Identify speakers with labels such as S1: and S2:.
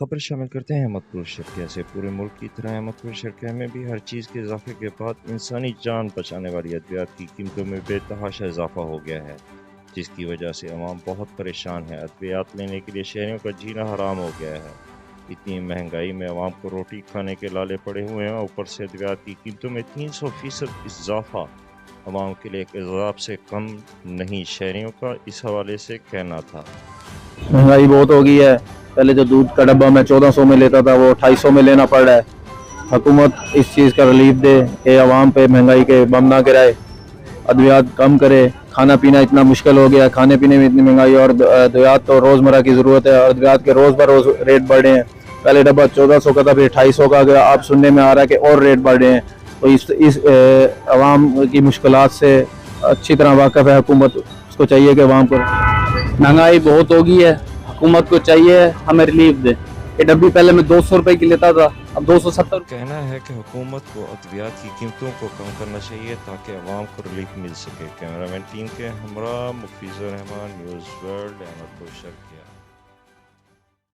S1: खबर शामिल करते हैं अहमदपुर शर्किया से। पूरे मुल्क की तरह अहमदपुर शर्किया में भी हर चीज़ के इजाफे के बाद इंसानी जान बचाने वाली अद्वियात की कीमतों में बेतहाशा इजाफा हो गया है, जिसकी वजह से अवाम बहुत परेशान है। अद्वियात लेने के लिए शहरियों का जीना हराम हो गया है। इतनी महंगाई में अवाम को रोटी खाने के लाले पड़े हुए हैं, ऊपर से अद्वियात की कीमतों में 300% इजाफा अवाम के लिए एक अजाब से कम नहीं, शहरियों का इस हवाले से कहना था।
S2: महंगाई बहुत हो गई है। पहले जो दूध का डब्बा मैं 1400 में लेता था वो 250 में लेना पड़ रहा है। हुकूमत इस चीज़ का रिलीफ दे कि आवाम पे महंगाई के बम ना गिराए, अद्वियात कम करे। खाना पीना इतना मुश्किल हो गया, खाने पीने में इतनी महंगाई, और अद्वियात तो रोज़मर्रा की ज़रूरत है और अद्वियात के रोज़ ब रोज़ रेट बढ़ रहे हैं। पहले डब्बा 1400 का था, फिर 250 का गया, अब सुनने में आ रहा है कि और रेट बढ़ रहे हैं। तो इस आवाम की मुश्किलात से अच्छी तरह वाकिफ़ है हुकूमत। उसको चाहिए कि आवाम को महंगाई बहुत हो गई है, हुकूमत को चाहिए हमें रिलीफ दे। ये डब्बी पहले मैं 200 रुपए की लेता था, अब 270।
S1: कहना है कि हुकूमत को अद्वियात की कीमतों को कम करना चाहिए ताकि अवाम को रिलीफ मिल सके। कैमरामैन टीम के हमरा मुफीज़ुर रहमान, न्यूज़ वर्ल्ड, अहमदपुर शर्किया।